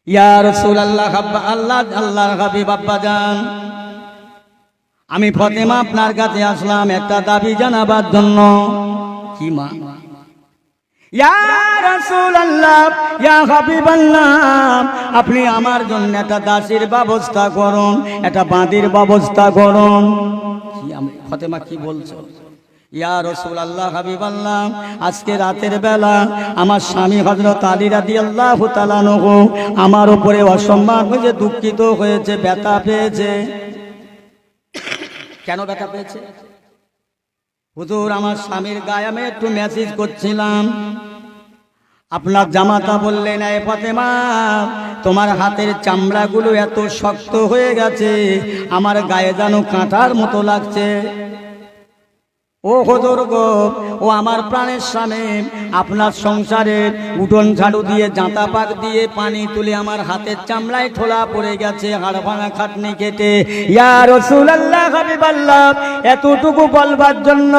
ইয়া রাসূলুল্লাহ, আল্লাহর হাবিব আব্বাজান, আমি ফাতেমা আপনার কাছে আসলাম একটা দাবি জানাবার জন্য। কি মা? ইয়া রাসূলুল্লাহ, ইয়া হাবিবাল্লাহ, আপনি আমার জন্য একটা দাসীর ব্যবস্থা করুন, একটা বাঁধির ব্যবস্থা করুন। কি ফাতেমা কি বলছো? ইয়া রাসূলুল্লাহ, হাবিবাল্লাহ, আজকে রাতের বেলা আমার স্বামী হযরত আলী রাদিয়াল্লাহু তাআলা আনহু আমার উপরে অসম্মান হয়েছে, দুঃখিত হয়েছে, ব্যথা পেয়েছে। কেন ব্যথা পেয়েছে? হুজুর, আমার স্বামীর গায়ে আমি একটু মেসেজ করছিলাম, আপনার জামাতা বললেন, এ ফাতেমা, তোমার হাতের চামড়াগুলো এত শক্ত হয়ে গেছে, আমার গায়ে যেন কাঁটার মতো লাগছে। ও হুজুর গো, ও আমার প্রাণের স্বামী, আপনার সংসারে উঠোন ঝাড়ু দিয়ে জাঁতা পাক দিয়ে পানি তুলে আমার হাতের চামড়ায় ঠোলা পড়ে গেছে, হাড় ভাঙা খাটনি কেটে। ইয়া রাসূলুল্লাহ, হাবিবাল্লাহ, এতটুকু বলবার জন্য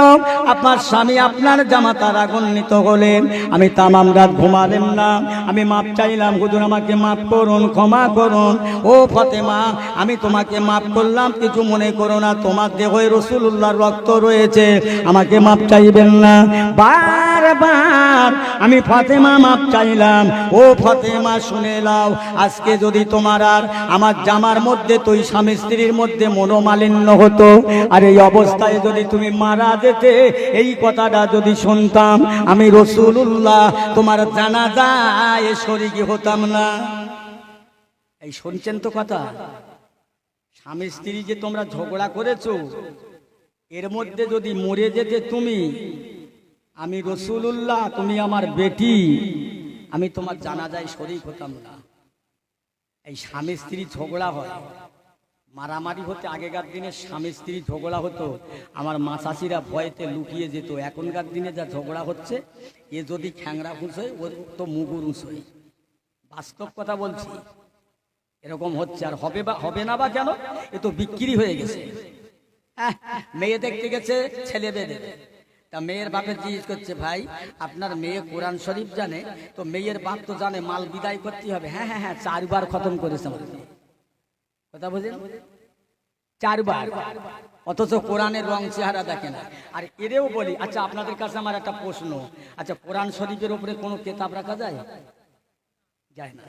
আপনার স্বামী আপনার জামাতা রাগান্বিত হলেন। আমি তামাম রাত ঘুমালাম না, আমি মাপ চাইলাম, হুজুর আমাকে মাফ করুন, ক্ষমা করুন। ও ফাতেমা, আমি তোমাকে মাফ করলাম, কিছু মনে করো না, তোমার দেহে রাসূলুল্লাহর রক্ত রয়েছে, আমাকে মাপ চাইবেন না। বারবার আমি ফাতেমা মাপ চাইলাম। ও ফাতেমা, শুনে নাও, আজকে যদি তোমার আর আমার জামার মধ্যে, তুই স্বামী স্ত্রীর মধ্যে মনোমালিন্য হতো, আর এই অবস্থায় যদি তুমি মারা যেতে, এই কথাটা যদি শুনতাম, আমি রাসূলুল্লাহ তোমার জানাজায় শরীক হতাম না। এই শুনছেন তো কথা? স্বামী স্ত্রী যে তোমরা ঝগড়া করেছো, এর মধ্যে যদি মরে যেতে তুমি, আমি রাসূলুল্লাহ, তুমি আমার বেটি, আমি তোমার জানাজায় শরীক হতাম না। এই স্বামী স্ত্রী ঝগড়া হয়, মারামারি হতে আগেকার দিনে স্বামী স্ত্রী ঝগড়া হতো, আমার মা চাষিরা ভয়েতে লুকিয়ে যেত। এখনকার দিনে যা ঝগড়া হচ্ছে, এ যদি খ্যাংরা হুঁস হয়, ওর তো মুগুর হুঁস হয়। বাস্তব কথা বলছি, এরকম হচ্ছে। আর হবে বা হবে না বা কেন, এ তো বিক্রি হয়ে গেছে। মেয়ে দেখতে গেছে, ছেলে বেঁধে, তা মেয়ের বাপের জিজ্ঞেস করছে, ভাই আপনার মেয়ে কোরআন শরীফ জানে? তো মেয়ের বাপ তো জানে মাল বিদায় করতে হবে। হ্যাঁ হ্যাঁ হ্যাঁ, 4 বার খতম করেছে আমার মেয়ে। কথা বুঝেন? 4 বার, অথচ কোরআনের রং চেহারা দেখে না। আর এরেও বলি, আচ্ছা আপনাদের কাছে আমার একটা প্রশ্ন, আচ্ছা কোরআন শরীফের উপরে কোনো কেতাব রাখা যায়? যায় না।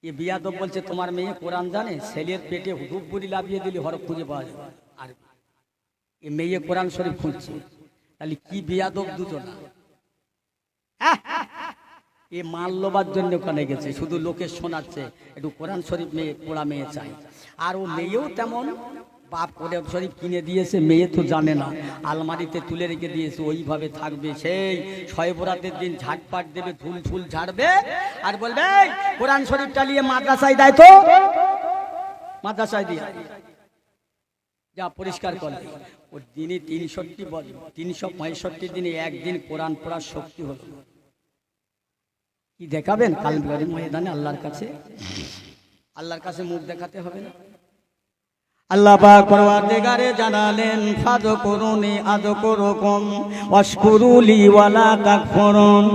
এ বিয়াদব বলছে তোমার মেয়ে কোরআন জানে, ছেলের পেটে হুদুব বুড়ি লাভিয়ে দিলে হরফ খুঁজে পাওয়া যাবে। আর এ মেয়ে কোরআন শরীফ খুঁজছে, তাহলে কি বিয়াদব দুজনা। এ মাল লোবার জন্য ওখানে গেছে, শুধু লোকে শোনাচ্ছে একটু কোরআন শরীফ মেয়ে পড়া মেয়ে চাই। আর ও মেয়েও তেমন, বাপ কোরআন শরীফ কিনে দিয়েছে, মেয়ে তো জানে না, আলমারিতে তুলে রেখে দিয়েছে, ওইভাবে থাকবে। সেই শয়ে বরাতের দিন ঝাটপাট দেবে, ধুল ফুল ঝাড়বে, আর বলবে কোরআন শরীফটা নিয়ে মাদ্রাসায় দেয়, তো মাদ্রাসায় দিয়ে যা পরিষ্কার করে। ওর দিনে 365 দিনে একদিন কোরআন পড়ার শক্তি হলো। কি দেখাবেন কাল ময়দানে? আল্লাহর কাছে মুখ দেখাতে হবে না? আল্লাহ পাক পরওয়ারদিগারে জানালেন, ফাযকুরুনি আযকুরুকুম ওয়াশকুরুলি ওয়ালা তাকফুরুন।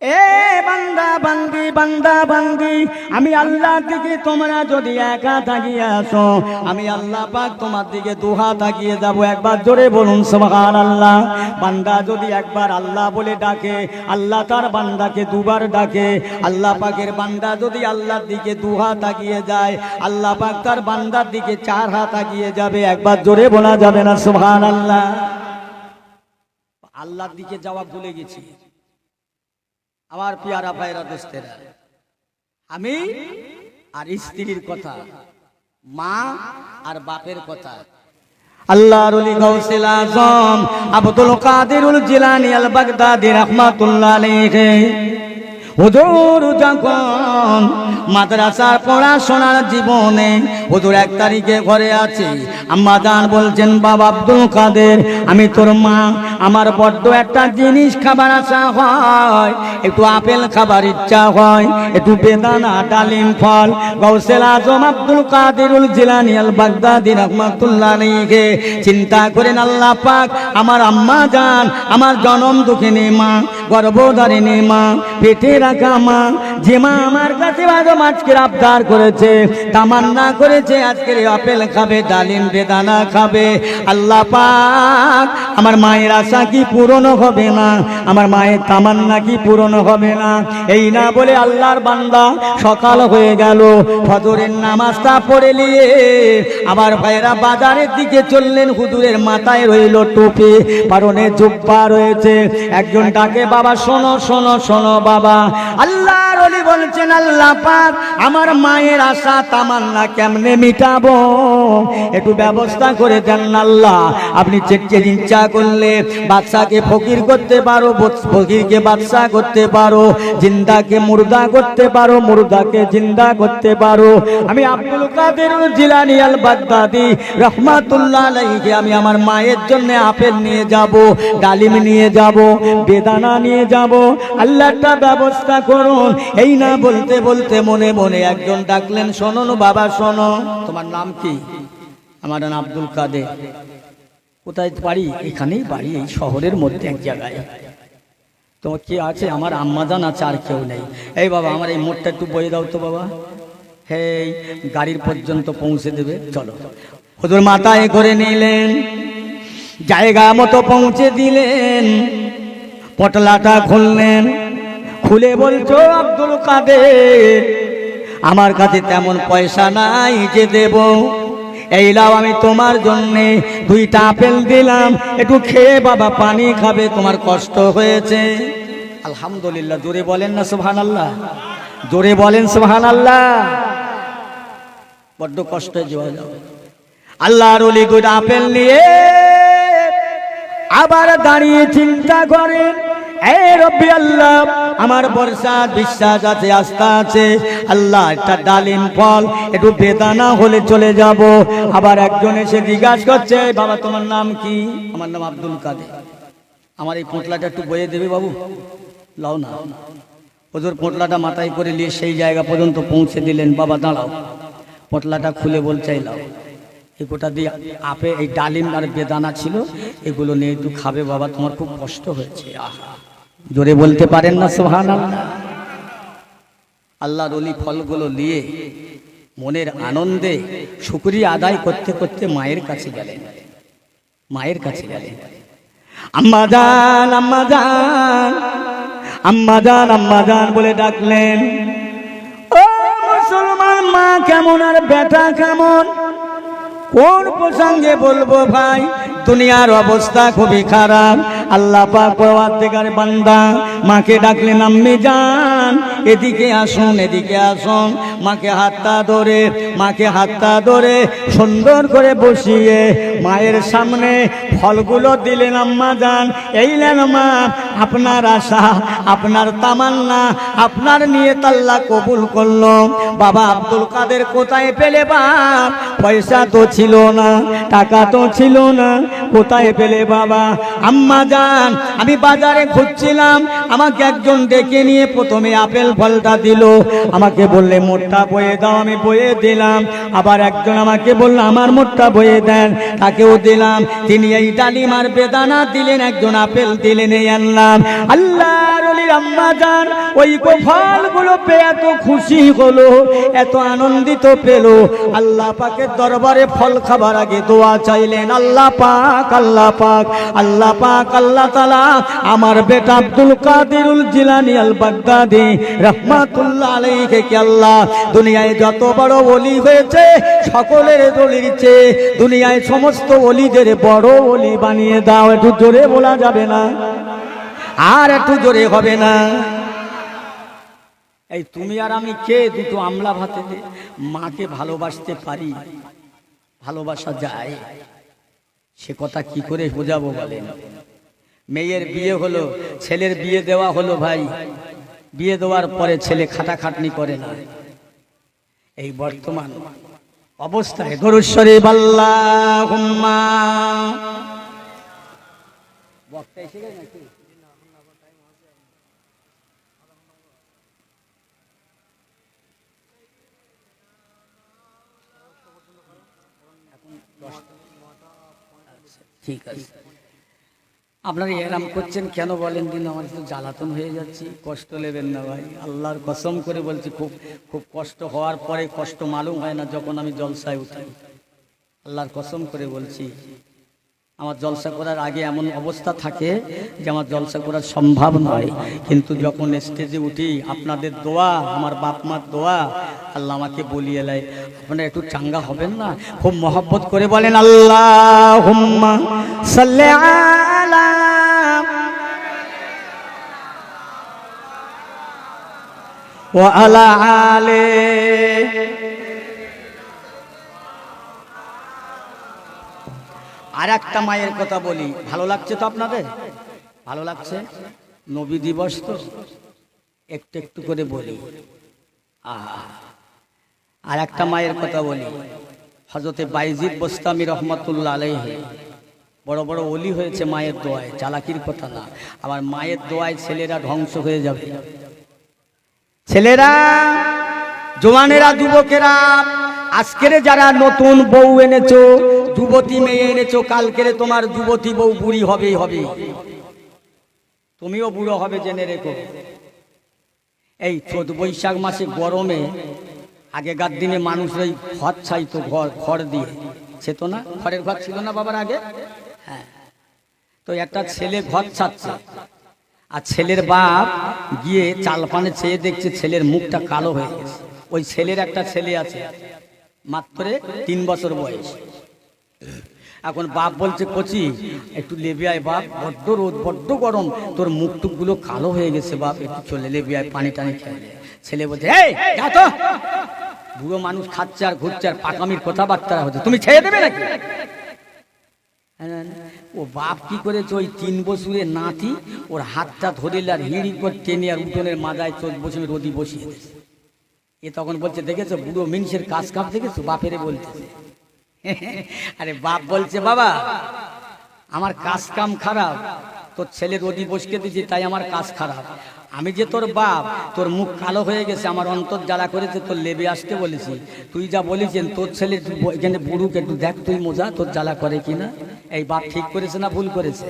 এ বান্দা বান্দি, বান্দা বান্দি, আমি আল্লাহর দিকে তোমরা যদি একা তাকিয়ে আসো, আমি আল্লাহ পাক তোমার দিকে দুহা তাকিয়ে যাব। একবার জোরে বলুন সুবহানাল্লাহ। বান্দা যদি একবার আল্লাহ বলে ডাকে, আল্লাহ তার বান্দাকে দুবার ডাকে। আল্লাহ পাকের বান্দা যদি আল্লাহর দিকে দুহা তাকিয়ে যায়, আল্লাহ পাক তার বান্দার দিকে 4 হাত তাকিয়ে যাবে। একবার জোরে বলা যাবে না সুবহানাল্লাহ? আল্লাহর দিকে যাওয়া ভুলে গেছি আমার পিয়ারা ভাইরা, দোস্তেরা। আমি আর স্ত্রীর কথা, মা আর বাপের কথা। আল্লাহর ওলি গাউসুল আজম আব্দুল কাদিরুল জিলানী আল বাগদাদী রাহমাতুল্লাহ আলাইহি, হুজুর যখন মাদ্রাসার পড়াশোনার জীবনে হুজুর 1 তারিখে ঘরে আছে, আম্মা জান বলছেন, বাবা আব্দুল কাদের, আমি তোর মা, আমার বড্ড একটা জিনিস খাবার আশা হয়, একটু আপেল খাবার ইচ্ছা হয়, একটু বেদানা, ডালিম, ফল। গাউসুল আজম আব্দুল কাদিরুল জিলানী আল বাগদাদী রাহমাতুল্লাহ আলাইহি চিন্তা করেন, আল্লাহ পাক আমার আম্মা জান, আমার জনম দুঃখিনী মা, গর্ভধারিণী মা, পেটে রাখা মা, যে মা আমার কাছে আজকের আবদার করেছে, তামান্না করেছে আজকের আপেল খাবে, ডালিম বেদানা খাবে, আল্লাহ পাক আমার মায়ের আশা কি পূরণ হবে না? আমার মায়ের তামান্না কি পূরণ হবে না? এই না বলে আল্লাহর বান্দা সকাল হয়ে গেল, ফজরের নামাজটা পড়ে নিয়ে আবার ভাইরা বাজারের দিকে চললেন। হুজুরের মাথায় রইল টুপি, পরনে জুব্বা রয়েছে। একজন ডাকে, বাবা শোনো শোনো শোনো বাবা, আল্লাহর ওলি বলছেন আল্লাহ পাক আমার মায়ের আশা তামান্না কেমনে মিটাবো, একটু ব্যবস্থা করে দেন আল্লাহ। আপনি চেটকে ইচ্ছা করলে বাদশাকে ফকির করতে পারো, ফকিরকে বাদশা করতে পারো, জিন্দাকে মুর্দা করতে পারো, মুর্দাকে জিন্দা করতে পারো। আমি আব্দুল কাদের জিলানী আল বাগদাদি রহমাতুল্লাহ আলাইহি আমি আমার মায়ের জন্য আপেল নিয়ে যাব, ডালিম নিয়ে যাব, বেদানা নিয়ে যাব, আল্লাহটা ব্যবস্থা করুন। এই না বলতে বলতে মনে মনে একজন ডাকলেন, শোনো বাবা শোনো, তোমার নাম কি? আমার নাম আব্দুল কাদের। কোথায় বাড়ি? এখানেই বাড়ি, এই শহরের মধ্যে এক জায়গায়। তোমার কে আছে? আমার আম্মাজান আছে, আর কেউ নেই। এই বাবা আমার এই মোটটা একটু বয়ে দাও তো বাবা। হেই গাড়ির পর্যন্ত পৌঁছে দেবে, চলো। হুজুর মাথায় করে নিলেন, জায়গা মতো পৌঁছে দিলেন, পটলাটা খুললেন, খুলে বলছো আব্দুল কাদের আমার কাছে তেমন পয়সা নাই যে দেব, এই লাও আমি তোমার জন্য 2টা আপেল দিলাম, একটু খেয়ে বাবা পানি খাবে, তোমার কষ্ট হয়েছে। আলহামদুলিল্লাহ, জোরে বলেন না সুবহানাল্লাহ, জোরে বলেন সুবহানাল্লাহ। বড্ড কষ্ট হয়ে যাও। আল্লাহর ওলি 2টা আপেল নিয়ে আবার দাঁড়িয়ে চিন্তা করেন, এই রব্বি আল্লাহ আমার বর্ষা বিশ্বাস আছে, আস্থা আছে, আল্লাহ একটা ডালিম ফল একটু বেদানা হলে চলে যাব। আবার একজন এসে জিজ্ঞাসা করছে, বাবা তোমার নাম কি? আমার নাম আব্দুল কাদের। আমার এই পোটলাটা একটু বয়ে দেবে বাবু, লাও না। হুজুর পোটলাটা মাথায় করে নিয়ে সেই জায়গা পর্যন্ত পৌঁছে দিলেন। বাবা দাঁড়াও, পোটলাটা খুলে বলছে, লাও এই গোটা দিয়ে আপে এই ডালিম আর বেদানা ছিল, এগুলো নিয়ে একটু খাবে বাবা, তোমার খুব কষ্ট হয়েছে। আহা, জোরে বলতে পারেন না সুবহানাল্লাহ। আল্লাহর ওলি ফলগুলো নিয়ে মনের আনন্দে শুকরিয়া আদায় করতে করতে মায়ের কাছে গেলেন, মায়ের কাছে গেলেন। আম্মা জান আম্মা জান আম্মা জান আম্মা জান বলে ডাকলেন। ও মুসলমান মা কেমন আর বেটা কেমন? কোন প্রসঙ্গে বলবো ভাই, দুনিয়ার অবস্থা খুবই খারাপ। আল্লাহ পাক পরওয়ারদিগার বান্দা মাকে ডাকলেন, আম্মি জান এদিকে আসুন, এদিকে আসুন। মাকে হাতটা ধরে সুন্দর করে বসিয়ে মায়ের সামনে ফলগুলো দিলেন। আম্মা জান এই নেন মা, আপনার আশা, আপনার তামান্না, আপনার নিয়ত আল্লাহ কবুল করলো। বাবা আব্দুল কাদের কোথায় পেলে বাপ? পয়সা তো ছিল না, টাকা তো ছিল না, কোথায় পেলে বাবা? আম্মা জান আমি বাজারে ঘুরছিলাম, আমাকে একজন ডেকে নিয়ে প্রথমে আপেল ফলটা দিল, আমাকে বললে মোটটা বয়ে দাও, আমি বয়ে দিলাম। আবার একজন আমাকে বলল আমার মোটটা বয়ে দেন, তাকেও দিলাম। তিনি এই ডালিম আর বেদানা দিলেন, একজন আপেল দিলেন, এই আনলাম। আল্লাহর ওলির আম্মা জান ওই ফলগুলো পেয়ে এত খুশি হলো, এত আনন্দিত পেল। আল্লাহ পাকের দরবারে ফল খাবার আগে দোয়া চাইলেন, আল্লাহ পাক আল্লাহ পাক আল্লাহ পাক আল্লাহ তাআলা আমার বেটা আব্দুল কাদিরুল জিলানী আল বাগদাদি রাহমাতুল্লাহ আলাইহি কে আল্লাহ দুনিয়ায় যত বড় ওলি হয়েছে সকলের ওলির চেয়ে দুনিয়ায় সমস্ত ওলিদের বড় ওলি বানিয়ে দাও। একটু জোরে বলা যাবে না? আর একটু জোরে হবে না? এই তুমি আর আমি কে? 2টো আমলা ভাতে মাকে ভালোবাসতে পারি, ভালোবাসা যায়, সে কথা কি করে বোঝাবো বলেন? মেয়ের বিয়ে হলো, ছেলের বিয়ে দেওয়া হলো, ভাই বিয়ে দেওয়ার পরে ছেলে খাটাখাটনি করে না। এই বর্তমান অবস্থায় দরুদ শরীফ আল্লাহুম্মা বক্তা এসে গেছে নাকি? ঠিক আছে, আপনারা এরাম করছেন কেন বলেন দিন? আমার তো জ্বালাতন হয়ে যাচ্ছে, কষ্ট নেবেন না ভাই, আল্লাহর কসম করে বলছি। খুব খুব কষ্ট হওয়ার পরে কষ্ট মালুম হয় না যখন আমি জলসায় উঠি, আল্লাহর কসম করে বলছি। আমার জলসা করার আগে এমন অবস্থা থাকে যে আমার জলসা করা সম্ভব নয়, কিন্তু যখন স্টেজে উঠি আপনাদের দোয়া, আমার বাপ মার দোয়া, আল্লাহ আমাকে বলিয়ে দেয়। আপনারা একটু চাঙ্গা হবেন না? খুব মহব্বত করে বলেন আল্লাহুম্মা সাল্লি আলা ওয়া আলা আলে। আর একটা মায়ের কথা বলি, ভালো লাগছে তো আপনাদের? ভালো লাগছে? নবী দিবস তো একটু একটু করে বলি। আর একটা মায়ের কথা বলি, হযরতে বাইজিদ বোস্তামি রহমাতুল্লাহ আলাইহি, বড় বড় ওলি হয়েছে মায়ের দোয়ায়, চালাকির কথা না। আবার মায়ের দোয়ায় ছেলেরা ধ্বংস হয়ে যাবে। ছেলেরা, জওয়ানেরা, যুবকেরা, আজকের যারা নতুন বউ এনেছো, যুবতী মেয়ে এনেছো, কালকেরে তোমার যুবতী বউ বুড়ি হবেই হবে, তুমিও বুড়ো হবে, জেনে রেখো। এই চৈত বৈশাখ মাসে গরমে আগেকার দিনে মানুষরা ঘর ছাইতো, খড় দিয়ে ছেত না, খড়ের ঘর ছিল না বাবার আগে? হ্যাঁ, তো একটা ছেলে ঘর ছাড়ছে, আর ছেলের বাপ গিয়ে চালপানে চেয়ে দেখছে ছেলের মুখটা কালো হয়ে গেছে। ওই ছেলের একটা ছেলে আছে, মাত্র 3 বছর বয়স। এখন বাপ বলছে, কচি একটু লেবে আয় বাপ, বড্ড রোদ, বড্ড গরম, তোর মুখ টুকগুলো কালো হয়ে গেছে বাপ, একটু চলে লেবে আয়, পানি টানি খেয়ে। ছেলে বলছে, এই যা তো, বুড়ো মানুষ খাচ্ছে আর ঘুরছে আর পাকামির কথাবার্তা হচ্ছে, তুমি ছেড়ে দেবে নাকি? ও বাপ কি করেছে, ওই 3 বছরের নাতি ওর হাতটা ধরে আর হিড়ি করে টেনে আর উঠোনের মাথায় 14 বছরের রোদি বসিয়ে দিয়েছে। এ তখন বলছে, দেখেছো বুড়ো মিনসের কাজ কাপ দেখেছো? বাপেরে বলতেছে। আরে বাপ বলছে, বাবা আমার কাজ কাম খারাপ, তোর ছেলে রোদি বসকে দিয়েছি তাই আমার কাজ খারাপ। আমি যে তোর বাপ, তোর মুখ কালো হয়ে গেছে, আমার অন্তর জ্বালা করেছে, তোর লেবে আসতে বলেছি। তুই যা বলেছেন তোর ছেলে এখানে বুড়ুকে একটু দেখ তুই মজা, তোর জ্বালা করে কিনা। এই বাপ ঠিক করেছে না ভুল করেছে?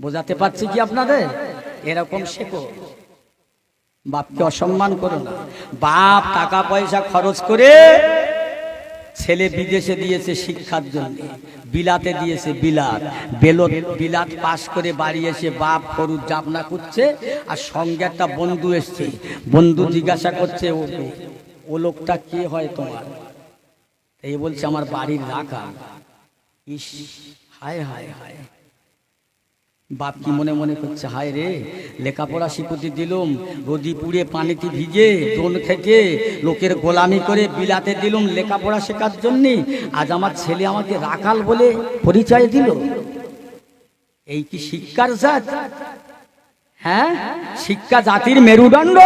বোঝাতে পারছি কি আপনাদের? এরকম শেখো, বাপকে অসম্মান করো না। বাপ টাকা পয়সা খরচ করে ছেলে বিদেশে দিয়েছে শিক্ষার জন্য, বিলাতে দিয়েছে, বিলাত পাস করে বাড়ি এসে বাপ গরুর জাপনা করছে, আর সঙ্গে একটা বন্ধু এসছে। বন্ধু জিজ্ঞাসা করছে, ও লোকটা কে হয় তোমার? এই বলছে, আমার বাড়ির রাখাল। ইস, হায় হায় হায়। বাপ কি মনে মনে করছে, হায় রে, লেখাপড়া শিখতে দিলুম, রোদি পুড়ে পানিতে ভিজে দোন খেতে লোকের গোলামি করে বিলাতে দিলুম লেখাপড়া শেখার জন্যে, আজ আমার ছেলে আমাকে রাখাল বলে পরিচয় দিল। এই কি শিক্ষার জাত? হ্যাঁ, শিক্ষা জাতির মেরুদণ্ড।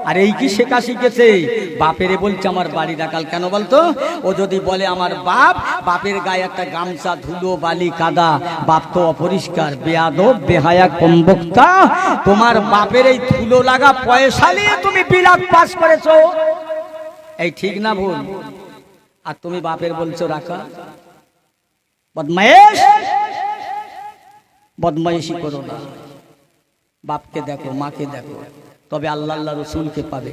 আর এই কি শেখা শিখেছে? বাপেরে বলছে আমার বাড়ি রাখাল। কেন বলতো? ও যদি বলে আমার বাপ, বাপের গায়ে একটা গামছা, ধুলো বালি কাদা, বাপ তো অপরিষ্কার, বেয়াদব বেহায়া কমবক্তা, তোমার বাপের এই ধুলো লাগা পয়সা নিয়ে তুমি বিলাত পাস করেছো, এই ঠিক না ভুল? আর তুমি বাপের বলছো রাখাল। বদমাইশ, বদমাইশি করো না। বাপকে দেখো, মাকে দেখো, তবে আল্লাহ আল্লাহ রসুলকে পাবে।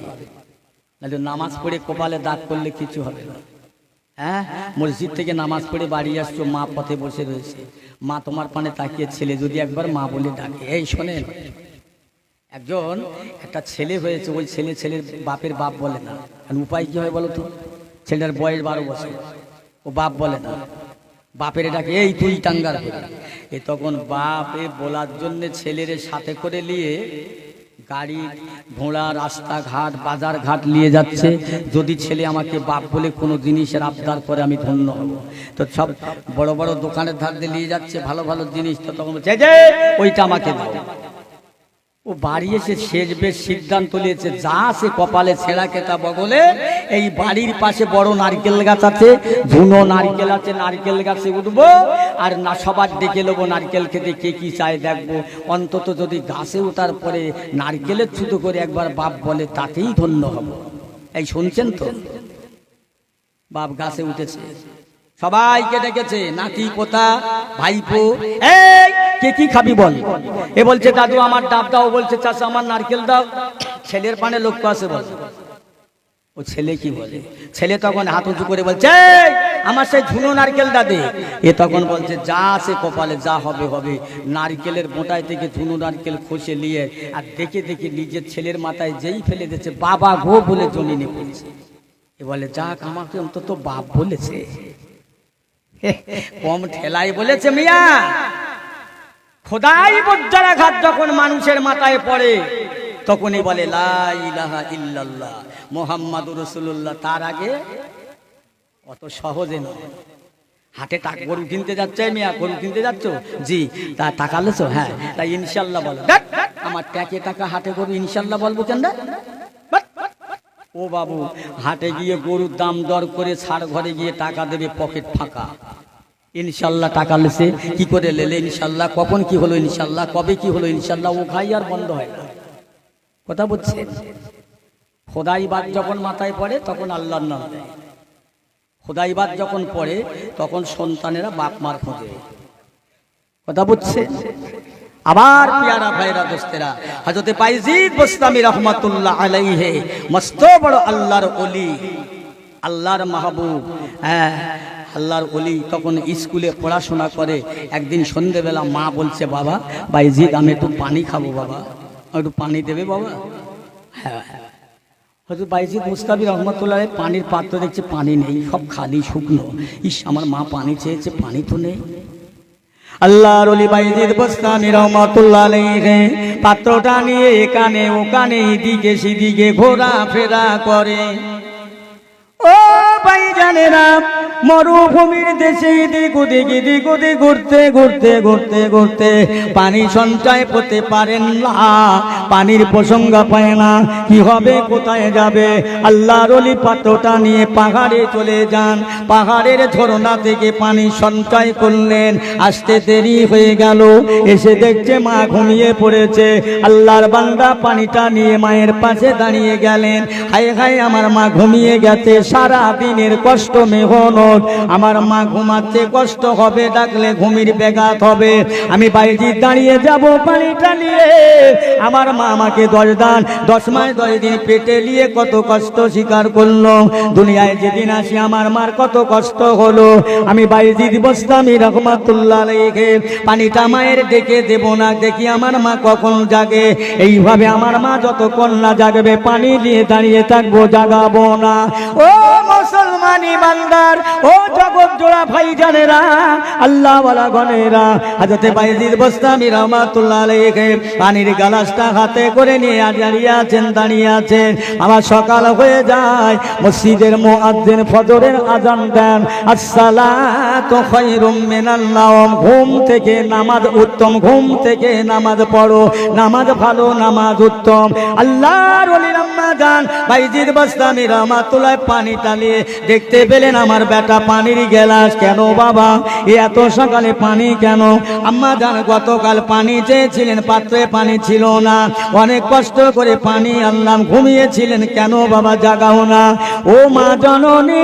নামাজ পড়ে কপালে দাগ করলে কিছু হবে না। হ্যাঁ, মসজিদ থেকে নামাজ পড়ে বাড়ি আসছো, মা পথে বসে রয়েছে, মা তোমার পানে তাকিয়ে, ছেলে যদি একবার মা বলে ডাকে, এই শোনেন, একজন একটা ছেলে হয়েছে, ওই ছেলের বাপের বাপ বলে না। উপায় কি হয় বলো তো? ছেলের বয়স 12 বছর, ও বাপ বলে না, বাপের ডাকে, এই তুই টাঙ্গার করে। এ তখন বাপে বলার জন্য ছেলের সাথে করে নিয়ে গাড়ি ঘোড়া রাস্তাঘাট বাজার ঘাট নিয়ে যাচ্ছে। যদি ছেলে আমাকে বাপ বলে কোনো জিনিসের আবদার করে আমি ধন্য হব। তো সব বড় বড় দোকানের ধার দিয়ে নিয়ে যাচ্ছে ভালো ভালো জিনিস, তো তখন বলছে যে ওইটা আমাকে দাও। ও বাড়ি এসে শেষ বেশ সিদ্ধান্ত নিয়েছে, যা সে কপালে ছেঁড়া কেতা বগলে, এই বাড়ির পাশে বড় নারকেল গাছ আছে, ঝুনো নারকেল আছে, নারকেল গাছে উঠবো আর না সবার ডেকে নেবো নারকেল খেতে, কে কি চায় দেখবো। অন্তত যদি গাছে ওঠার পরে নারকেলের ছুতো করে একবার বাপ বলে, তাতেই ধন্য হব। এই শুনছেন তো? বাপ গাছে উঠেছে, সবাইকে ডেকেছে, নাতি পোতা ভাইপো, এই কে কি খাবি বল। এ বলছে দাদু আমার ডাব দাও, বলছে চাচা আমার নারকেল দাও। ছেলের পানে লক্ষ্য আছে বল। ও ছেলে কি বলে, ছেলে তখন হাত উঁচু করে বলছে আমার সেই ঝুনো নারকেল দাদে। এ তখন বলছে যা আছে কপালে, যা হবে হবে। নারকেলের বোঁটায় থেকে ঝুনো নারকেল খসে নিয়ে আর দেখে দেখে নিজের ছেলের মাথায় যেই ফেলে দিচ্ছে, বাবা গো বলে জমিনে পড়ছে। এ বলে যাক আমাকে অন্তত বাপ বলেছে, কম ঠেলাই বলেছে। মিয়া খোদাই বজ্রাঘাত যখন মানুষের মাথায় পড়ে তখনই বলে লা ইলাহা ইল্লাল্লাহ মুহাম্মাদুর রাসূলুল্লাহ। তার আগে অত সহজে নয়। হাটে টাকা গরু কিনতে যাচ্ছে, মিয়া গরু কিনতে যাচ্ছ? জি। তা টাকা লেছো? হ্যাঁ। তাই ইনশাল্লাহ বলো। আমার ট্যাকে টাকা হাটে গরু ইনশাল্লাহ বলবো কেন? ও বাবু হাটে গিয়ে গরুর দাম দর করে ছাড় ঘরে গিয়ে টাকা দেবে, পকেট ফাঁকা। ইনশাল্লাহ টাকা লেছে কি করে লেলে ইনশাল্লাহ, কখন কি হলো ইনশাল্লাহ, কবে কি হলো ইনশাল্লাহ, ও খাই আর বন্ধ হয় না। কথা বলছেন? খোদাইবাদ যখন মাথায় পড়ে তখন আল্লাহর নাম দেয়। খোদাইবাদ যখন পড়ে তখন সন্তানেরা বাপ মার খোঁজে। কথা বুঝছে? আবার প্যারা ভাইরা দোস্তেরা, হযরতে বাইজিদ বুস্তামি রহমাতুল্লাহ আলাইহি মস্ত বড় আল্লাহর ওলি, আল্লাহর মাহবুব, হ্যাঁ আল্লাহর ওলি। তখন স্কুলে পড়াশোনা করে। একদিন সন্ধ্যেবেলা মা বলছে বাবা বাইজিদ আমি একটু পানি খাবো, বাবা একটু পানি দেবে বাবা? হ্যাঁ। হয়তো বাইজিদ মুস্তাবি রহমতুল্লাহ পানির পাত্র দেখছে পানি নেই, সব খালি শুকনো। ইস আমার মা পানি চেয়েছে, পানি তো নেই। আল্লাহর ওলি বাইজিদ বুস্তামি রহমাতুল্লাহ আলাইহি পাত্রটা নিয়ে এখানে ওখানে এদিকে সেদিকে ঘোরাফেরা করে। ও ভাইজানেরা, মরুভূমির দেশে এদিক ওদিক ঘুরতে ঘুরতে ঘুরতে ঘুরতে পানি সঞ্চয় করতে পারেন না, পানির প্রসঙ্গ পায় না, কি হবে কোথায় যাবে। আল্লাহর ওলি পাত্রটা নিয়ে পাহাড়ে চলে যান। পাহাড়ের ঝরনা থেকে পানি সঞ্চয় করলেন। আসতে দেরি হয়ে গেল, এসে দেখছে মা ঘুমিয়ে পড়েছে। আল্লাহর বান্দা পানিটা নিয়ে মায়ের পাশে দাঁড়িয়ে গেলেন। হায় হায় আমার মা ঘুমিয়ে গেছে, সারা দিনের কষ্ট মেহনত, আমার মা ঘুমাচ্ছে, কষ্ট হবে, ডাকলে ঘুমির ব্যাঘাত হবে। আমি বাইরে দাঁড়িয়ে যাব পানিটা নিয়ে। আমার মা আমাকে 10 মাস 10 দিন পেটে নিয়ে কত কষ্ট স্বীকার করলো। দুনিয়ায় যেদিন আসি আমার মার কত কষ্ট হলো। আমি বাইরে বুস্তামি রহমাতুল্লাহ আলাইহি পানিটা মায়ের ডেকে দেব না, দেখি আমার মা কখন জাগে। এইভাবে আমার মা যতক্ষণ না জাগবে পানি নিয়ে দাঁড়িয়ে থাকবো, জাগাবো না। ও মুসলমানি বান্দার, ও জগৎ জোড়া ভাইজানেরা, আল্লাহ ওয়ালা গনেরা, হযরতে বাইজিদ বুস্তামি রহমাতুল্লাহ আলাইহি পানির গ্লাসটা হাতে করে নিয়ে দাঁড়িয়ে আছেন। আমার সকাল হয়ে যায়, মসজিদের মুয়াজ্জিন ফজরের আযান দেন, আসসালাতু খায়রুম মিনান নাওম, ঘুম থেকে নামাজ উত্তম, ঘুম থেকে নামাজ পড়ো, নামাজ ভালো, নামাজ উত্তম। আল্লাহর ওলি আম্মা জান বাইজিদ বুস্তামি রহমাতুল্লাহ পানি টালিয়ে দেখতে পেলেন আমার বেটা পানির গ্লাস। কেন বাবা এত সকালে পানি কেন? আম্মা জান গতকাল পানি চেয়েছিলেন, পাত্রে পানি ছিল না, অনেক কষ্ট করে পানি আনলাম, ঘুমিয়েছিলেন, কেন বাবা জাগাও না? ও মা জননী,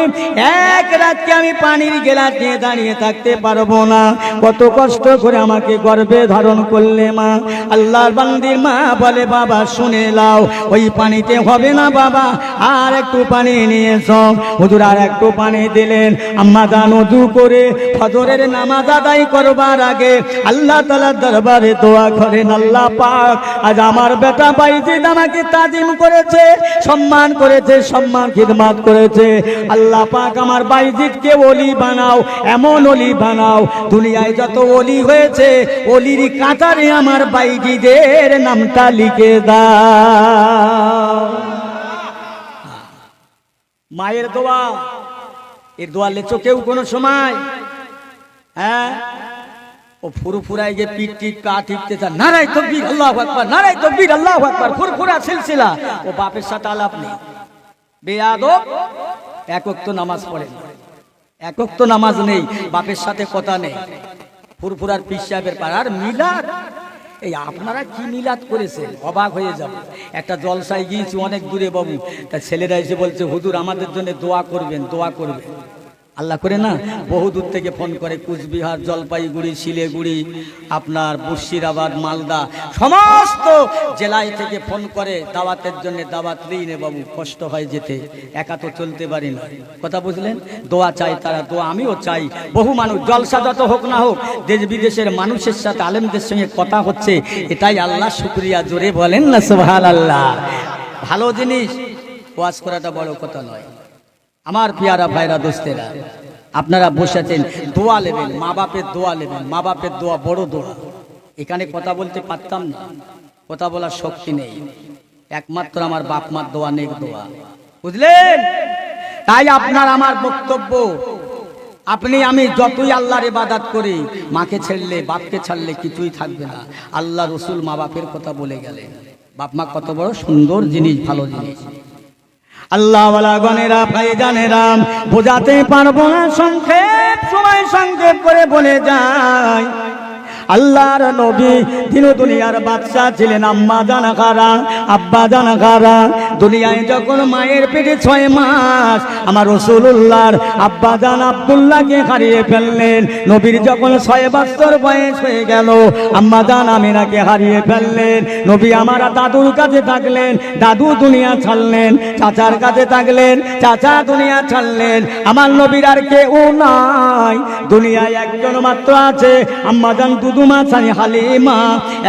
এক রাতকে আমি পানির গ্লাস নিয়ে দাঁড়িয়ে থাকতে পারবো না, কত কষ্ট করে আমাকে গর্ভে ধারণ করলে মা। আল্লাহর বান্দির মা বলে বাবা শুনে লাও, ওই পানিতে হবে না বাবা, আর একটু পানি নিয়ে এসো। হুজুর আর একটু পানি দিলেন। আম্মা জান ওযু করে ফজরের নামাজ আদায় করবার আগে আল্লাহ তাআলার দরবারে দোয়া করেন, আল্লাহ পাক আজ আমার বেটা বাইজিদ আমাকে তাজিম করেছে, সম্মান করেছে, সম্মান খিদমত করেছে। আল্লাহ পাক আমার বাইজিদকে ওলি বানাও, এমন ওলি বানাও, দুনিয়ায় যত ওলি হয়েছে ওলির কাতারে আমার বাইজিদের নামটা লিখে দাও। মায়ের দোয়া, এর দোয়া লেছো কেউ কোনো সময়? হ্যাঁ, ও ফুরফুরায় গিয়ে পিট টিট পা টিপতে চান, নারায়ে তাকবীর আল্লাহু আকবার, নারায়ে তাকবীর আল্লাহু আকবার, ফুরফুরা সিলসিলা। ও বাপের সাথে আলাপ নেই, বেয়াদব, এক ওয়াক্ত নামাজ পড়ে, এক ওয়াক্ত নামাজ নেই, বাপের সাথে কথা নেই, ফুরফুরার পীর সাহেবের পাড়। আর মিলাদ, এই আপনারা কি মিলাদ করেছেন অবাক হয়ে যাবে। একটা জলসায় গিয়েছি অনেক দূরে বাবু, তা ছেলেরা এসে বলছে হুজুর আমাদের জন্য দোয়া করবেন, দোয়া করবেন। আল্লাহ করে না, বহু দূর থেকে ফোন করে, কুচবিহার, জলপাইগুড়ি, শিলিগুড়ি, আপনার মুর্শিদাবাদ, মালদা, সমস্ত জেলায় থেকে ফোন করে দাওয়াতের জন্য। দাওয়াত দিই নে বাবু, কষ্ট হয় যেতে, একা তো চলতে পারি না। কথা বুঝলেন? দোয়া চাই তারা, দোয়া আমিও চাই। বহু মানুষ, জলসা যত হোক না হোক, দেশ বিদেশের মানুষের সাথে আলেমদের সঙ্গে কথা হচ্ছে, এটাই আল্লাহ শুকরিয়া। জোরে বলেন না সুবহানাল্লাহ। ভালো জিনিস, ওয়াজ করাটা বড় কথা নয়। আমার পিয়ারা ভাইরা, দোস্তেরা, আপনারা বসেছেন, দোয়া নেবেন, মা বাপের দোয়া নেবেন। মা বাপের দোয়া বড় দোয়া। এখানে কথা বলতে পারতাম না, কথা বলার শক্তি নেই, একমাত্র আমার বাপ মার দোয়া, নেক দোয়া, বুঝলেন? তাই আপনার আমার বক্তব্য, আপনি আমি যতই আল্লাহর ইবাদত করি, মাকে ছেড়লে, বাপকে ছাড়লে কিছুই থাকবে না। আল্লাহ রসুল মা বাপের কথা বলে গেলেন। বাপ মা কত বড় সুন্দর জিনিস, ভালো জিনিস। আল্লাহ ওয়ালা গনেরা, ভাইজানেরা, বোঝাতে পারবো না, সংক্ষেপ সময় সংক্ষেপ করে বলে যায়। আল্লাহর নবী দিন দুনিয়ার বাদশা ছিলেন। আম্মা জানা কারা, আব্বা জানা কারা? দুনিয়ায় যখন মায়ের পেটে 6 মাস আমার রাসূলুল্লাহর আব্বা জান আব্দুল্লাহকে হারিয়ে ফেললেন। নবীর যখন 6 বছর বয়স হয়ে গেল, আম্মা জান আমিনাকে হারিয়ে ফেললেন। নবী আমার দাদুর কাছে থাকলেন, দাদু দুনিয়া ছাড়লেন। চাচার কাছে থাকলেন, চাচা দুনিয়া ছাড়লেন। আমার নবীর আর কেউ নাই, দুনিয়ায় একজন মাত্র আছে, আম্মা জান দুদুমা ছানি হালিমা।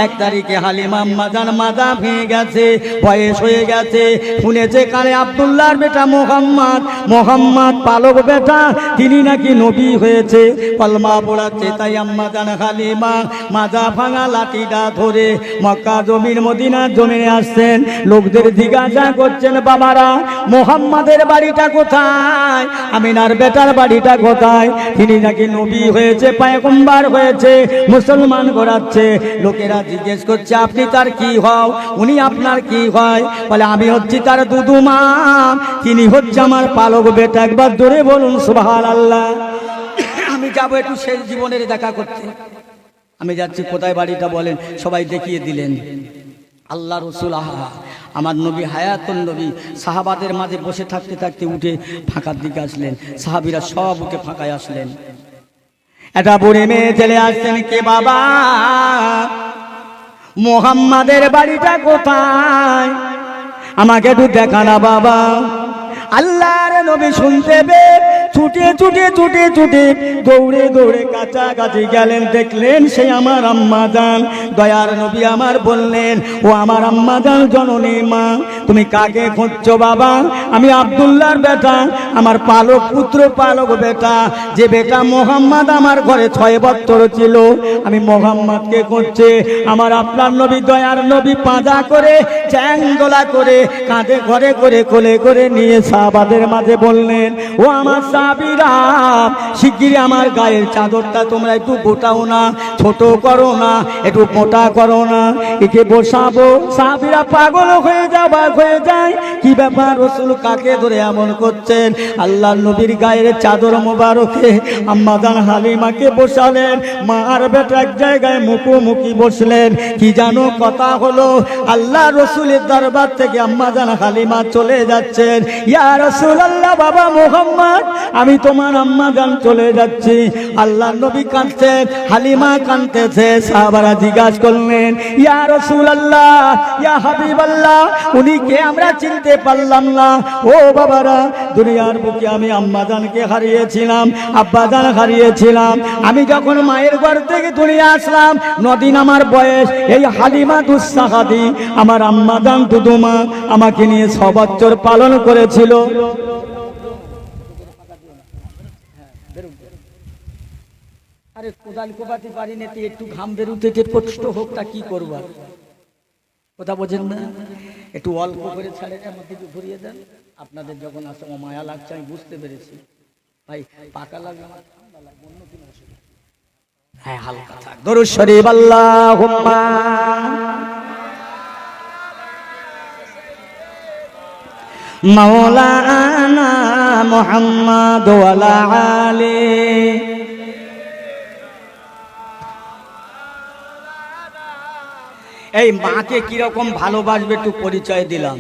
1 তারিখে হালিমা আম্মা জান মাথা ভেঙে গেছে, বয়স হয়ে গেছে। শুনেছে কানে আব্দুল্লাহর বেটা মোহাম্মদ, মোহাম্মদ পালক বেটা, তিনি নাকি নবী হয়েছে, কলমা পড়াচ্ছে। তাই আম্মা জান হালিমা মাথা ভাঙা লাঠিটা ধরে মক্কা জমিন, মদিনা জমিনে আসছেন। লোকদের জিজ্ঞাসা করছেন, বাবারা মোহাম্মদের বাড়িটা কোথায়, আমিনার বেটার বাড়িটা কোথায়? তিনি নাকি নবী হয়েছে, পয়গম্বর হয়েছে, মুসলমান করাচ্ছে। লোকেরা জিজ্ঞেস করছে, আপনি তার কি হও? উনি আপনার কি হয়? বলে, আমি হচ্ছি তার দুদুমা, তিনি হচ্ছে আমার পালক বেটা। একবার জোরে বলুন সুবহানাল্লাহ। আমি যাবো একটু শেষ জীবনের দেখা করতে। আমি যাচ্ছি, কোথায় বাড়িটা বলেন? সবাই দেখিয়ে দিলেন। আল্লাহ রসুল, আহা আমার নবী, হায়াতুন নবী, সাহাবাদের মাঝে বসে থাকতে থাকতে উঠে ফাঁকার দিকে আসলেন। সাহাবীরা সব উঠে ফাঁকায় আসলেন। এটা বুড়ি মেয়ে চলে আসছেন, কে বাবা, মোহাম্মদের বাড়িটা কোথায়, আমাকে একটু দেখানা বাবা। আল্লাহর নবী শুনতে পেয়ে ছুটে ছুটে ছুটে ছুটে দৌড়ে দৌড়ে কাছাকাছি গেলেন। দেখলেন সে আমার আম্মা জান। দয়ার নবী আমার বললেন, ও আমার আম্মা জান, জননী মা, তুমি কাকে খুঁজছো বাবা? আমি আব্দুল্লাহর বেটা, আমার পালক পুত্র, পালক বেটা, যে বেটা মোহাম্মদ আমার ঘরে 6 বছর ছিল, আমি মোহাম্মদকে খুঁজছি। আমার আপনার নবী, দয়ার নবী পাঁজা করে, চ্যাংদোলা করে, কাঁধে ঘরে করে, কোলে করে নিয়ে সাহাবাদের মাঝে বললেন, ও আমার সাহাবীরা, শিগগিরই আমার গায়ের চাদরটা তোমরা একটু গোটাও না, ছোট করো না, একটু মোটা করো না, একে বসাবো। সাহাবীরা পাগল হয়ে যায়, কি ব্যাপার রাসূল কাকে ধরে এমন করছেন? আল্লাহর নবীর গায়ের চাদর মোবারকে আম্মা জান হালিমাকে বসালেন। মার বেটা এক জায়গায় মুখোমুখি বসলেন। কি জানো কথা হলো, আল্লাহ রসুলের দরবার থেকে আম্মা জান হালিমা চলে যাচ্ছেন। ইয়া রাসূলুল্লাহ, বাবা মুহাম্মদ, আমি তোমার আম্মা জান চলে যাচ্ছি। আল্লাহ নবী কাঁদছেন, হালিমা কাঁদতেছে। সাহাবারা জিজ্ঞাসা করলেন, ইয়া রাসূলুল্লাহ, ইয়া হাবিবাল্লাহ, উনি কে? আমরা চিনতে পারলাম না। ও বাবারা, দুনিয়ার বুকে আমি আম্মা জানকে হারিয়েছিলাম, আব্বা জান হারিয়েছিলাম। আমি যখন মায়ের ঘর থেকে দুনিয়া আসলাম, 9 দিন আমার বয়স। এই হালিমা দুঃসাহাদি, আমার আম্মা জান দুদুমা, আমাকে নিয়ে 6 বছর পালন করেছিল। আরে কোদাল কোবাতে পারি না, একটু ঘাম বেরোতে কষ্ট হোক, তা কি করবো? কথা বোঝেন না? একটু অল্প করে ছাড়ে আমার দিকে ঘুরিয়ে দেন। আপনাদের যখন আসে মায়া লাগছে, আমি বুঝতে পেরেছি। ভাই পাকা লাগবে, আমার ঠান্ডা লাগবে, অন্য কোনো অসুবিধা। হ্যাঁ, হালকা থাক। দরুদ শরীফ আল্লাহুম্মা মাওলানা মুহাম্মদ ওয়া আলা আলি। এই মাকে কিরকম ভালোবাসবে একটু পরিচয় দিলাম।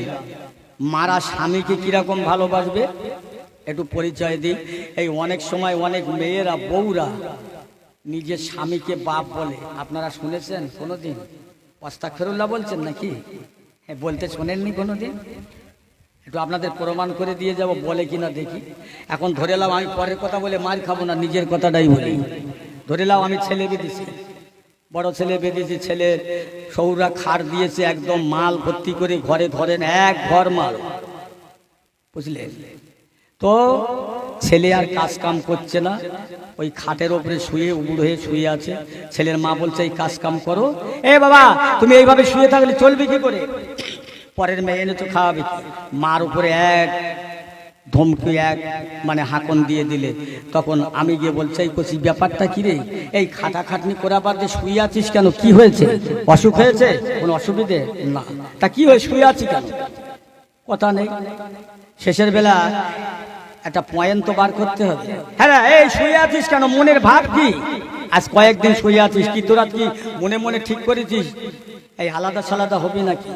মারা স্বামীকে কিরকম ভালোবাসবে একটু পরিচয় দিই। এই অনেক সময় অনেক মেয়েরা বউরা নিজের স্বামীকে বাপ বলে, আপনারা শুনেছেন কোনোদিন? আস্তাগফিরুল্লাহ বলছেন নাকি? হ্যাঁ, বলতে শোনেননি কোনোদিন? একটু আপনাদের প্রমাণ করে দিয়ে যাব, বলে কিনা দেখি। এখন ধরে নাও আমি পরের কথা বলে মার খাবো না, নিজের কথাটাই বলি। ধরে নাও আমি ছেলে বেঁধেছি, বড় ছেলে বেঁধেছি, ছেলে সৌরা খাড় দিয়েছে একদম মাল ভর্তি করে, ঘরে ধরেন এক ঘর মাল, বুঝলেন তো? ছেলে আর কাজ কাম করছে না, ওই খাটের ওপরে শুয়ে উবুড় হয়ে শুয়ে আছে। ছেলের মা বলছে এই কাজ কাম করো। এ বাবা, তুমি এইভাবে শুয়ে থাকলে চলবে কি করে? পরের মেয়ে এনে তো খাওয়াবে। মার উপরে এক ধমকি, এক মানে হাঁকন দিয়ে দিলে, তখন আমি গিয়ে বলছি এই কচি ব্যাপারটা কি রে, এই খাটাখাটনি করা বাদ দিয়ে শুয়ে আছিস কেন? কি হয়েছে? অসুখ হয়েছে? কোনো অসুবিধে না? তা কি হয়ে শুয়ে আছি কেন? কথা নেই। শেষের বেলা একটা পয়েন্ট তো বার করতে হবে। হ্যাঁ, এই শুয়ে আছিস কেন? মনের ভাব কি? আজ কয়েকদিন শুয়ে আছিস কি তোরা কি মনে মনে ঠিক করেছিস এই আলাদা সালাদা হবে নাকি?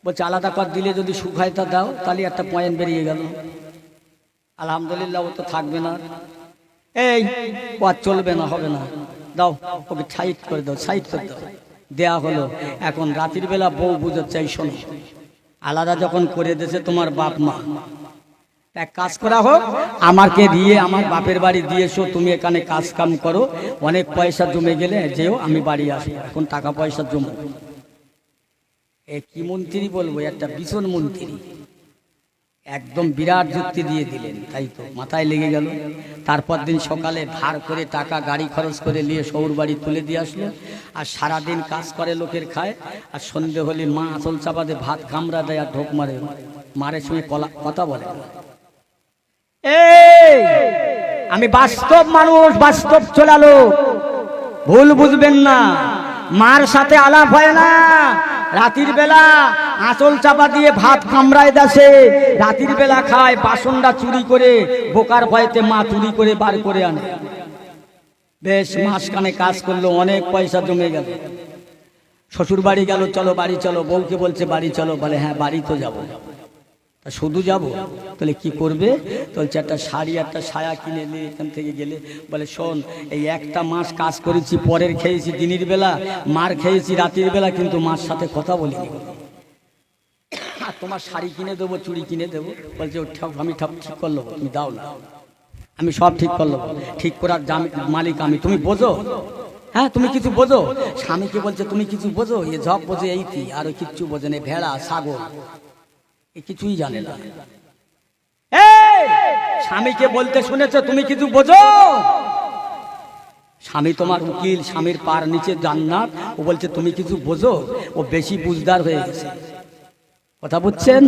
বলছে আলাদা কর দিলে যদি সুখ হয় তা দাও, তাহলে একটা পয়েন্ট বেরিয়ে গেল। আলহামদুলিল্লাহ, ও তো থাকবে না, এই ও আর চলবে না, হবে না, দাও ওকে সাইড করে দাও, সাইড করে দাও। দেয়া হলো। এখন রাতের বেলা বউ বুঝাচ্ছে এই শোনো, আলাদা যখন করে দিয়েছে তোমার বাপ মা, এক কাজ করা হোক, আমাকে দিয়ে আমার বাপের বাড়ি দিয়েছো, তুমি এখানে কাজ কাম করো, অনেক পয়সা জমে গেলে যেও, আমি বাড়ি আসবো, এখন টাকা পয়সা জমো। এ কি মন্ত্রী বলবো, একটা ভীষণ মন্ত্রী, একদম বিরাট যুক্তি দিয়ে দিলেন। তাই তো মাথায় লেগে গেল। তারপর দিন সকালে ধার করে টাকা গাড়ি খরচ করে নিয়ে সৌর বাড়ি তুলে দিয়ে আসলো। আর সারাদিন কাজ করে লোকের খায়, আর সন্ধে হলে মা আসল চাপাতে ভাত কামড়া দেয় আর ঢোক মারে, মারের সঙ্গে কথা বলে। এই আমি বাস্তব মানুষ, বাস্তব চলালো, ভুল বুঝবেন না। মার সাথে আলাপ হয় না। রাতের বেলা আঁচল চাপা দিয়ে ভাত কামড়ায় দেশে, রাতের বেলা খায়, বাসনটা চুরি করে, বোকার ভয়তে মা চুরি করে বার করে আনে। বেশ মাসখানে কাজ করলো, অনেক পয়সা জমে গেল। শ্বশুর বাড়ি গেল, চলো বাড়ি চলো, বউকে বলছে বাড়ি চলো, বলে হ্যাঁ বাড়ি তো যাবো। তা শুধু যাবো? তাহলে কি করবে? বলছে একটা শাড়ি একটা সায়া কিনে নিয়ে এখান থেকে গেলে, বলে শোন, এই একটা মাস কাজ করেছি, পরের খেয়েছি দিনের বেলা, মার খেয়েছি রাতের বেলা, কিন্তু মার সাথে কথা বলিনি। আর তোমার শাড়ি কিনে দেবো, চুড়ি কিনে দেবো। বলছে আমি ঠিক করলো, তুমি দাও না, আমি সব ঠিক করলো, ঠিক করার মালিক আমি, তুমি বোঝো? হ্যাঁ, তুমি কিছু বোঝো? স্বামীকে বলছে তুমি কিছু বোঝো? এ জব বোঝে এইটি, আর কিচ্ছু বোঝে না, ভেড়া ছাগল কিছুই জানে না। স্বামীকে বলতে শুনেছ তুমি কিছু বোঝো? স্বামী তোমার উকিল, স্বামীর পার নিচে জান্নাত, ও বলছে তুমি কিছু বোঝো? ও বেশি বুঝদার হয়ে গেছে। কথা বুঝছেন?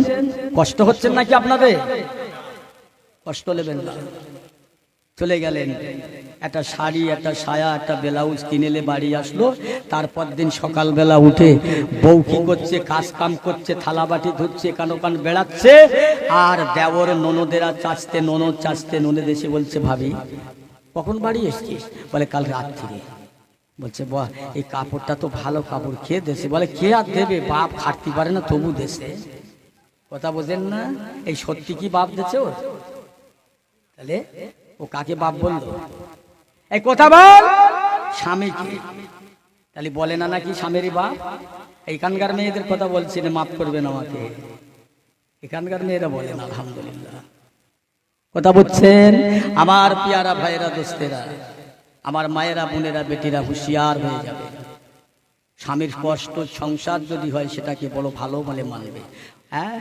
কষ্ট হচ্ছেন নাকি আপনাদের? কষ্ট নেবেন না। চলে গেলেন, একটা শাড়ি একটা সায়া একটা ব্লাউজ কিনেলে বাড়ি আসলো। তারপর দিন সকালবেলা উঠে বউ কি করছে? কাজ কাম করছে, থালা বাটি ধুচ্ছে, কানো কান বেড়াচ্ছে। আর দেওর ননদেরা চাচতে, ননদ চাচতে, ননদ এসে বলছে ভাবি কখন বাড়ি এসছিস? বলে কাল রাত থেকে। বলছে বাহ, এই কাপড়টা তো ভালো কাপড়, কে দেশে? বলে কে আর দেবে, বাপ খাটতে পারে না তবু দেশে। কথা বোঝেন না? এই সত্যি কি বাপ দেছে ওর? তাহলে ও কাকে বাপ বললো? এই কথা বল, স্বামীকে। তাহলে বলে না নাকি স্বামীরই বাপ? এইখানকার মেয়েদের কথা বলছি না, মাফ করবেন আমাকে, এখানকার মেয়েরা বলেন আলহামদুলিল্লাহ। কথা বুঝছেন? আমার পিয়ারা ভাইয়েরা, দোস্তেরা, আমার মায়েরা, বোনেরা, বেটিরা হুঁশিয়ার হয়ে যাবে। স্বামীর কষ্ট সংসার যদি হয় সেটাকে বড় ভালো বলে মানবে। হ্যাঁ,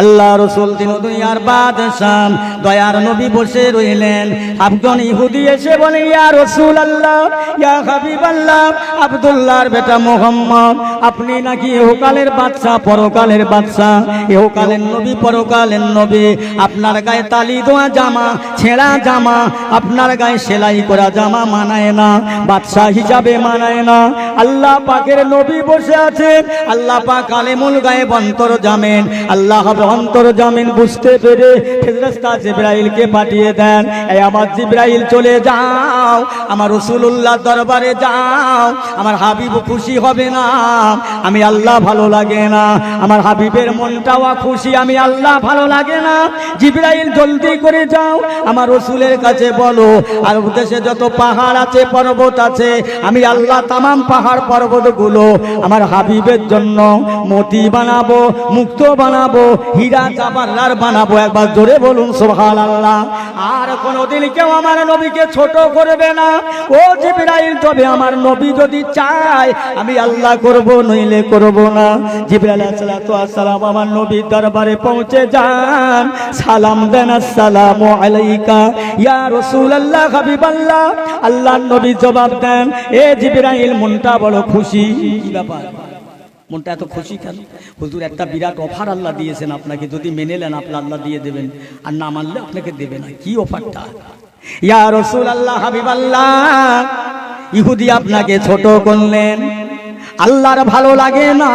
আল্লাহ রসুল দিন দুনিয়ার বাদশাহ দয়ার নবী বসে রইলেন। একজন ইহুদি এসে বলে ইয়া রাসূল আল্লাহ, ইয়া হাবিব আল্লাহ, আব্দুল্লাহর বেটা মুহাম্মদ, আপনি নাকি ইহকালের বাদশা পরকালের বাদশা, ইহকালের নবী পরকালের নবী, আপনার গায়ে তালি দেওয়া জামা, ছেঁড়া জামা, আপনার গায়ে সেলাই করা জামা মানায় না, বাদশা হিসাবে মানায় না। আল্লাহ পাকের নবী বসে আছেন, আল্লাহ পাক আলেমুল গায়েব অন্তর জানেন, আল্লাহ হবে অন্তর্জামিন বুঝতে পেরে ফেরেশতা জিবরাইলকে পাঠিয়ে দেন, এই আমার জিবরাইল চলে যাও, আমার রাসূলুল্লাহর দরবারে যাও, আমার হাবিব খুশি হবে না, আমি আল্লাহ ভালো লাগে না, আমার হাবিবের মনটাও খুশি, আমি আল্লাহ ভালো লাগে না। জিবরাইল জলদি করে যাও, আমার রাসূলের কাছে বলো আর দেশে যত পাহাড় আছে পর্বত আছে আমি আল্লাহ তামাম পাহাড় পর্বতগুলো আমার হাবিবের জন্য মতি বানাবো, মুক্ত বানাবো, হীরা জাবালার বানাবো। একবার জোরে বলুন সুবহানাল্লাহ। আর কোনোদিন কেউ আমার নবীকে ছোট করবে না। ও জিবরাইল, তবে আমার নবী যদি চায় আমি আল্লাহ করব, নইলে করব না। জিবরাইল আলাইহিস সালাম আমার নবীর দরবারে পৌঁছে যান, সালাম দেন, আসসালামু আলাইকা ইয়া রাসূলুল্লাহ হাবিবাল্লাহ। আল্লাহর নবী জবাব দেন, এ জিবরাইল মনটা বড় খুশি। কি ব্যাপার, মনটা এত খুশি কেন? হুজুর একটা বিরাট অফার আল্লাহ দিয়েছেন আপনাকে, যদি মেনে নেন আপনি আল্লাহ দিয়ে দেবেন, আর না মানলে আপনাকে দেবে না। কি অফারটা? ইয়া রাসূলুল্লাহ হাবিবাল্লাহ, ইহুদি আপনাকে ছোট করলেন, আল্লাহর ভালো লাগে না।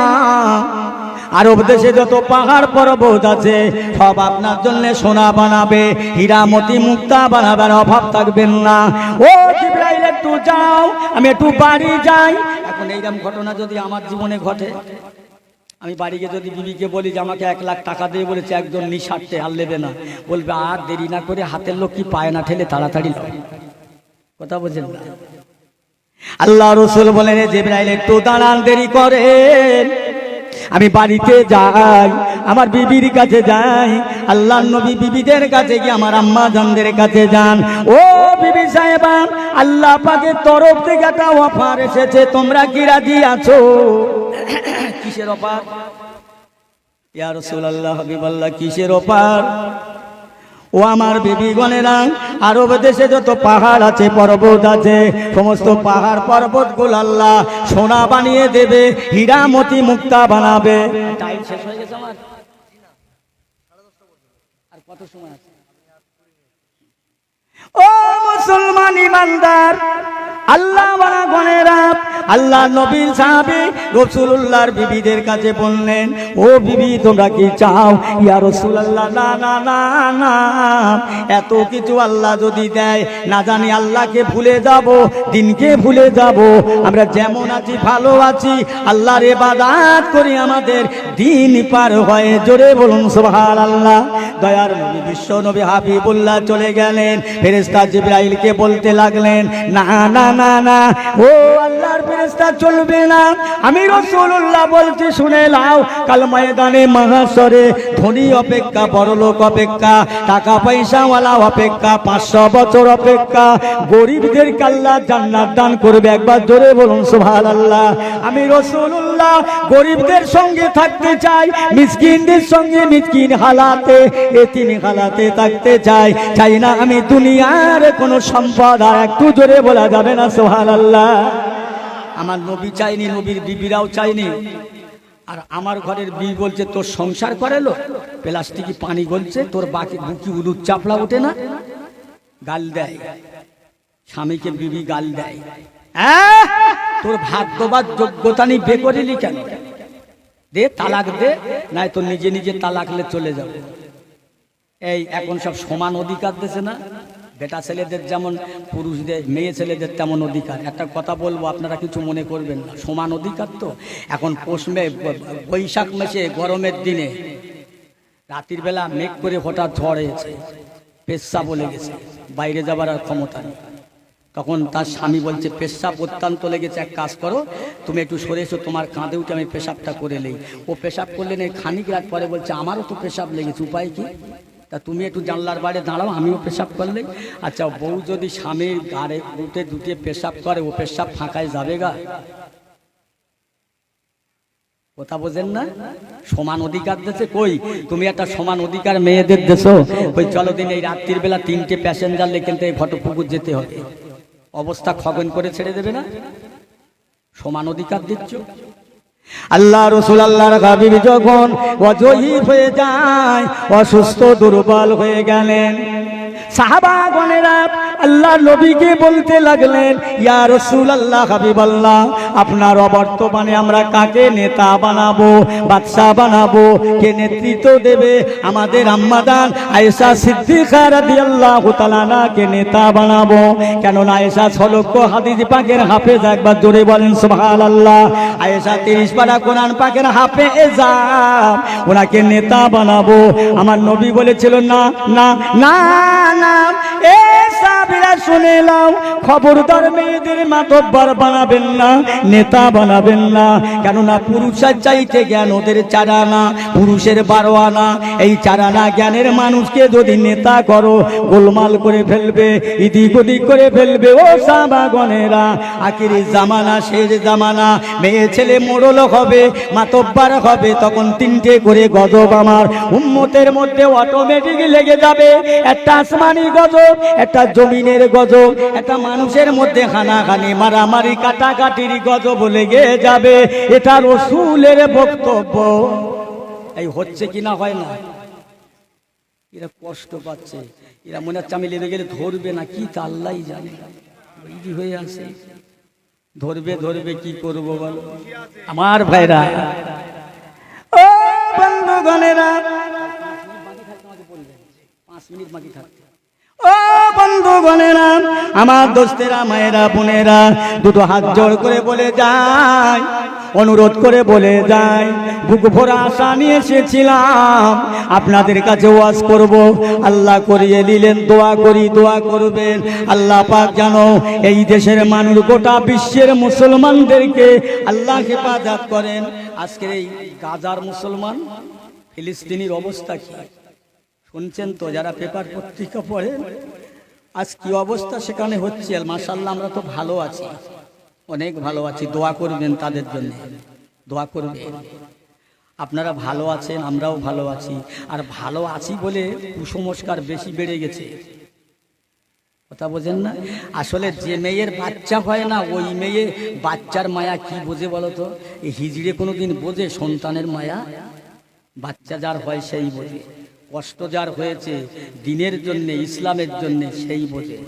আরব দেশে যত পাহাড় পর্বত আছে সব আপনার জন্য সোনা বানাবে, হীরা মতি মুক্তা বানাবার অভাব থাকবেন না। ও জিবরাইল একটু যাও, আমি একটু বাড়ি যাই। এখন এইরকম ঘটনা যদি আমার জীবনে ঘটে, আমি বাড়ি গিয়ে যদি বিবিকে বলি যে আমাকে 1 লাখ টাকা দিয়ে বলেছে একজন নিঃস্বার্থে, আর নেবে না, বলবে আর দেরি না করে হাতের লোক কি পায় না ঠেলে তাড়াতাড়ি কথা বলছেন না। আল্লাহ রাসূল বলেন, জিবরাইল একটু দাঁড়ান, দেরি করেন, আমি বাড়িতে যাই, আমার বিবির কাছে যাই। আল্লাহর নবী বিবিদের কাছে গিয়ে আমার আম্মা জানদের কাছে যান। ও বিবি সাহেবা, আল্লাহ পাকের তরফ থেকে একটা অফার এসেছে, তোমরা কি রাজি আছো? কিসের অফার? ইয়া রাসূলুল্লাহ হাবিবাল্লাহ, কিসের অফার? ও আমার বিবিগণেরা, আরব দেশে যত পাহাড় আছে পর্বত আছে সমস্ত পাহাড় পর্বতগুলো আল্লাহ সোনা বানিয়ে দেবে, হীরা মতি মুক্তা বানাবে। টাইম শেষ হয়ে গেছে আমার, আর কত সময় আছে? ও মুসলমান ইমানদার, আল্লাহ ওয়ালা গণেরা, আল্লাহ নবীর সাহাবী রাসূলুল্লাহর বিবিদের কাছে বললেন, ও বিবি তোমরা কি চাও? ইয়া রাসূলুল্লাহ, না না না না, এত কিছু আল্লাহ যদি দেয় না জানি আল্লাহকে ভুলে যাব, দিনকে ভুলে যাব। আমরা যেমন আছি ভালো আছি, আল্লাহর ইবাদত করি, আমাদের দিন পার হয়। জোরে বলুন সুবহানাল্লাহ। দয়ার নবী বিশ্ব নবী হাবিবুল্লাহ চলে গেলেন, ফেরেশতা জিবরাইলকে বলতে লাগলেন, না না না না, ও আল্লাহর ফেরেশতা চলবে না, আমি রাসূলুল্লাহ বলছি শুনে নাও। কাল ময়দানে মাহশরে ধনী অপেক্ষা, বড়লোক অপেক্ষা, টাকা পয়সাওয়ালা অপেক্ষা, 500 বছর অপেক্ষা গরিবদের আল্লাহ জান্নাত দান করবে। একবার জোরে বলুন সুবহানাল্লাহ। আমি রাসূলুল্লাহ গরিবদের সঙ্গে থাকতে চাই, মিসকিনদের সঙ্গে মিসকিন হালাতে, এতিম হালাতে থাকতে চাই, চাই না আমি দুনিয়ার কোনো সম্পদ। আর একটু জোরে বলা যাবে না সুবহানাল্লাহ? আমার নবী চাইনি, নবীর বিবিরাও চাইনি। আর আমার ঘরের বিবি বলছে, তোর সংসার করেলো, প্লাস্টিকি পানি গলছে, তোর বাকি বুকি উলুর চাপলা ওঠে না, গাল দেয় স্বামীকে, বিবি গাল দেয়, তোর ভাগ্যবাদ যোগ্যতা নেই, বে করিলি কেন? দে তালাক দে, নাই তো নিজে নিজে তালাকলে চলে যাবে। এই এখন সব সমান অধিকার দিয়েছে না, বেটা ছেলেদের যেমন পুরুষদের, মেয়ে ছেলেদের তেমন অধিকার। একটা কথা বলবো, আপনারা কিছু মনে করবেন না, সমান অধিকার তো। এখন বৈশাখ মাসে গরমের দিনে রাতের বেলা মেঘ করে হঠাৎ ঝড় হয়েছে, পেশাব বলে গেছে, বাইরে যাবার আর ক্ষমতা নেই। তখন তার স্বামী বলছে, পেশাব অত্যন্ত লেগেছে, এক কাজ করো, তুমি একটু সরে এসো, তোমার কাঁধে উঠে আমি পেশাবটা করে নেই। ও পেশাব করলেন, এই খানিক রাত পরে বলছে, আমারও তো পেশাব লেগেছে, উপায় কি? তা তুমি একটু জানলার বাইরে দাঁড়াও, আমিও পেশাব করলে। আচ্ছা, বউ যদি স্বামীর গাড়ে উঠে দুটে পেশাব করে, ও পেশাব ফাঁকায় যাবে গা? কথা বোঝেন না? সমান অধিকার দেশে কই? তুমি একটা সমান অধিকার মেয়েদের দেশো। ওই চলো দিন, এই রাত্রির বেলা 3টে প্যাসেঞ্জার লেখেন থেকে ঘটপুকুর যেতে হবে, অবস্থা খগন করে ছেড়ে দেবে না? সমান অধিকার দিচ্ছ। আল্লাহ রাসূল আল্লাহর হাবিব যখন অজয়ী হয়ে যায়, অসুস্থ দুর্বল হয়ে গেলেন, সাহাবাগণেরা আল্লাহ নবীকে বলতে লাগলেন, ইয়া রাসূলুল্লাহ হাবিবাল্লাহ, আপনার অবর্তমানে আমরা কাকে নেতা বানাবো, বাদশা বানাবো, কে নেতৃত্ব দেবে? আমাদের আম্মাদান আয়েশা সিদ্দিকা রাদিয়াল্লাহু তাআলা কে নেতা বানাবো। কেননা আয়েশা 6 লক্ষ হাদিস পাকের হাফেজ, একবার জোরে বলেন সুবহানাল্লাহ। আয়েশা 30 পারা কোরআন পাকের হাফেজা, ওনাকে নেতা বানাবো। আমার নবী বলেছিল না না না না, এ সাহাবীরা শুনে নাও, খবরদার মেয়েদের মাতব্বর বানাবেন না, নেতা বানাবেন না। কেননা পুরুষের চাইতে জ্ঞান ওদের 4 আনা, পুরুষের 12 আনা। এই 4 আনা জ্ঞানের মানুষকে যদি নেতা করো, গোলমাল করে ফেলবে, ইদিক ওদিক করে ফেলবে। ও সাহাবাগণেরা, আখিরি জামানা, শেষ জামানা, মেয়ে ছেলে মোড়ল হবে, মাতব্বর হবে, তখন 3টে করে গজব আমার উম্মতের মধ্যে অটোমেটিক লেগে যাবে। একটা আসমানি গজব, একটা জমিনের গজব, একটা মানুষের মধ্যে হানাহানি, মারামারি, কাটাকাটির গজব লেগে যাবে। এটা রাসূলের বক্তব্য। এই হচ্ছে কিনা হয় না? এরা কষ্ট পাচ্ছে, এরা মনে হচ্ছে আমি লেগে গেলে ধরবে না, কি তা আল্লাহই জানে। ইজি হয়ে আছে, ধরবে ধরবে, কি করবো বল আমার ভাইরা। ও বন্ধুগণেরা, 5 মিনিট বাকি থাকতে। ও বন্ধুগণেরা, আমার দোস্তেরা, মায়েরা, বোনেরা, দুটো হাত জোড় করে বলে যায়, অনুরোধ করে বলে যায়, বুক ভরা আশা নিয়ে এসেছিলাম আপনাদের কাছে ওয়াজ করব। আল্লাহ করিয়ে দিলেন, দোয়া করি, দোয়া করবেন। আল্লাহ পাক জানো এই দেশের মানুষ, গোটা বিশ্বের মুসলমানদেরকে আল্লাহ হেফাজত করেন। আজকের এই গাজার মুসলমান, ফিলিস্তিনির অবস্থা কি শুনছেন তো? যারা পেপার পত্রিকা পড়েন, আজ কি অবস্থা সেখানে হচ্ছে। মাশাআল্লাহ, আমরা তো ভালো আছি, অনেক ভালো আছি। দোয়া করবেন তাদের জন্য, দোয়া করবেন। আপনারা ভালো আছেন, আমরাও ভালো আছি। আর ভালো আছি বলে কুসংস্কার বেশি বেড়ে গেছে, কথা বোঝেন না? আসলে যে মেয়ের বাচ্চা হয় না, ওই মেয়ে বাচ্চার মায়া কি বোঝে বলো তো? এই হিজড়ে কোনোদিন বোঝে সন্তানের মায়া? বাচ্চা যার হয় সেই বোঝে, কষ্ট যার হয়েছে দিনের জন্য, ইসলামের জন্য, সেই বোঝে।